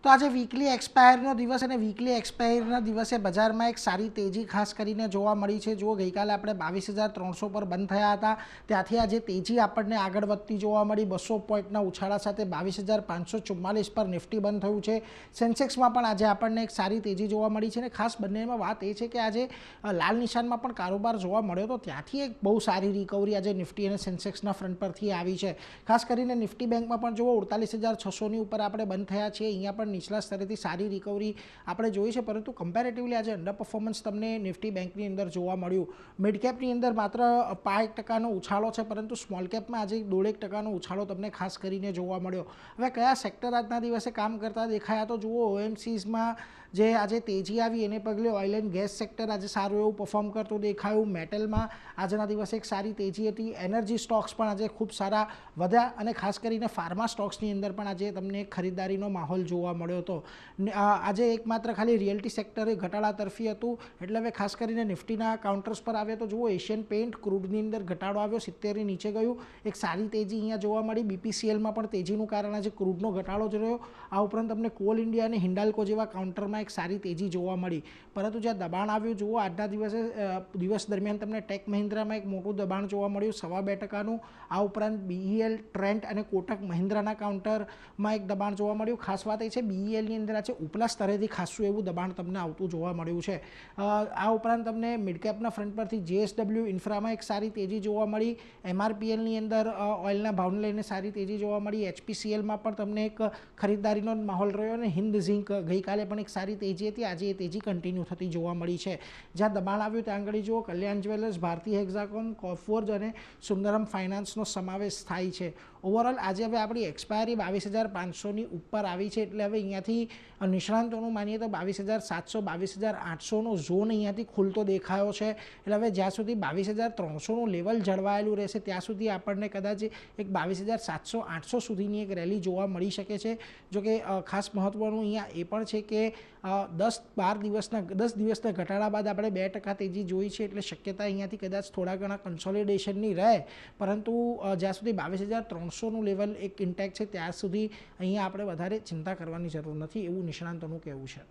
તો આજે વીકલી એક્સપાયરનો દિવસ અને વીકલી એક્સપાયરના દિવસે બજારમાં એક સારી તેજી ખાસ કરીને જોવા મળી છે। જો ગઈકાલે આપણે 22,300 પર બંધ થયા હતા, ત્યાંથી આજે તેજી આપણને આગળ વધતી જોવા મળી। 200 પોઈન્ટના ઉછાળા સાથે 22,544 પર નિફ્ટી બંધ થયું છે। સેન્સેક્સમાં પણ આજે આપણને એક સારી તેજી જોવા મળી છે અને ખાસ બંનેમાં વાત એ છે કે આજે લાલ નિશાનમાં પણ કારોબાર જોવા મળ્યો તો ત્યાંથી એક બહુ સારી રિકવરી આજે નિફ્ટી અને સેન્સેક્સના ફ્રન્ટ પરથી આવી છે। ખાસ કરીને નિફ્ટી બેંકમાં પણ જુઓ 48,600ની ઉપર આપણે બંધ થયા છીએ। અહીંયા પણ નીચલા સ્તરેથી સારી રિકવરી આપણે જોઈ છે, પરંતુ કમ્પેરેટિવલી આજે અંડર પરફોર્મન્સ તમને નિફ્ટી બેંકની અંદર જોવા મળ્યું। મિડ કેપની અંદર માત્ર 5% ઉછાળો છે, પરંતુ સ્મોલ કેપમાં આજે 1.5% ઉછાળો તમને ખાસ કરીને જોવા મળ્યો। હવે કયા સેક્ટર આજના દિવસે કામ કરતા દેખાયા તો જુઓ, ઓએમસીઝમાં જે આજે તેજી આવી એને પગલે ઓઇલ એન્ડ ગેસ સેક્ટર આજે સારું એવું પરફોર્મ કરતું દેખાયું। મેટલમાં આજના દિવસે એક સારી તેજી હતી। એનર્જી સ્ટોક્સ પણ આજે ખૂબ સારા વધ્યા અને ખાસ કરીને ફાર્મા સ્ટોક્સની અંદર પણ આજે તમને ખરીદારીનો માહોલ જોવા મળ્યો હતો। આજે એકમાત્ર ખાલી રિયલ્ટી સેક્ટરે ઘટાડા તરફી હતું, એટલે હવે ખાસ કરીને નિફ્ટીના કાઉન્ટર્સ પર આવે તો જુઓ, એશિયન પેઇન્ટ ક્રૂડની અંદર ઘટાડો આવ્યો, 70 નીચે ગયું, એક સારી તેજી અહીંયા જોવા મળી। બીપીસીએલમાં પણ તેજીનું કારણ આજે ક્રૂડનો ઘટાડો જ રહ્યો। આ ઉપરાંત તમને કોલ ઇન્ડિયા અને હિન્ડાલ્કો જેવા કાઉન્ટરમાં એક સારી તેજી જોવા મળી, પરંતુ જ્યાં દબાણ આવ્યું જુઓ આજના દિવસ દરમિયાન તમને ટેક મહિન્દ્રામાં એક મોટું દબાણ જોવા મળ્યું 2.25%। આ ઉપરાંત બીઈએલ, ટ્રેન્ટ અને કોટક મહિન્દ્રાના કાઉન્ટરમાં એક દબાણ જોવા મળ્યું। ખાસ વાત એ છે બીઈએલની અંદર આજે ઉપલા સ્તરેથી ખાસું એવું દબાણ તમને આવતું જોવા મળ્યું છે। આ ઉપરાંત તમને મિડકેપના ફ્રન્ટ પરથી જેએસડબલ્યુ ઇન્ફ્રામાં એક સારી તેજી જોવા મળી। એમઆરપીએલની અંદર ઓઇલના ભાવને લઈને સારી તેજી જોવા મળી। એચપીસીએલમાં પણ તમને એક ખરીદદારીનો માહોલ રહ્યો અને હિન્દ ઝિંક ગઈકાલે પણ એક સારી તેજી હતી, આજે એ તેજી કન્ટિન્યુ થતી જોવા મળી છે। જ્યાં દબાણ આવ્યું ત્યાં આગળ જુઓ, કલ્યાણ જ્વેલર્સ, ભારતી હેક્સાકોમ, કોફોર્જ અને સુંદરમ ફાઇનાન્સનો સમાવેશ થાય છે। ઓવરઓલ આજે હવે આપણી એક્સપાયરી 22,500ની ઉપર આવી છે, એટલે હવે અહીંયાથી નિષ્ણાંતોનું માનીએ તો 22,700, 22,800નો ઝોન અહીંયાથી ખુલતો દેખાયો છે। એટલે હવે જ્યાં સુધી 22,300નું લેવલ જળવાયેલું રહેશે ત્યાં સુધી આપણને કદાચ એક 22,700, 800 સુધીની એક રેલી જોવા મળી શકે છે। જોકે ખાસ મહત્વનું અહીંયા એ પણ છે કે 10 દિવસના ઘટાડા બાદ આપણે 2% તેજી જોઈ છે, એટલે શક્યતા અહીંયાથી કદાચ થોડા ઘણા કન્સોલિડેશનની રહે, પરંતુ જ્યાં સુધી 22,300નું લેવલ એક ઇન્ટેક્ટ છે ત્યાં સુધી અહીંયા આપણે વધારે ચિંતા કરવાની જરૂર નથી, એવું નિષ્ણાંતોનું કહેવું છે।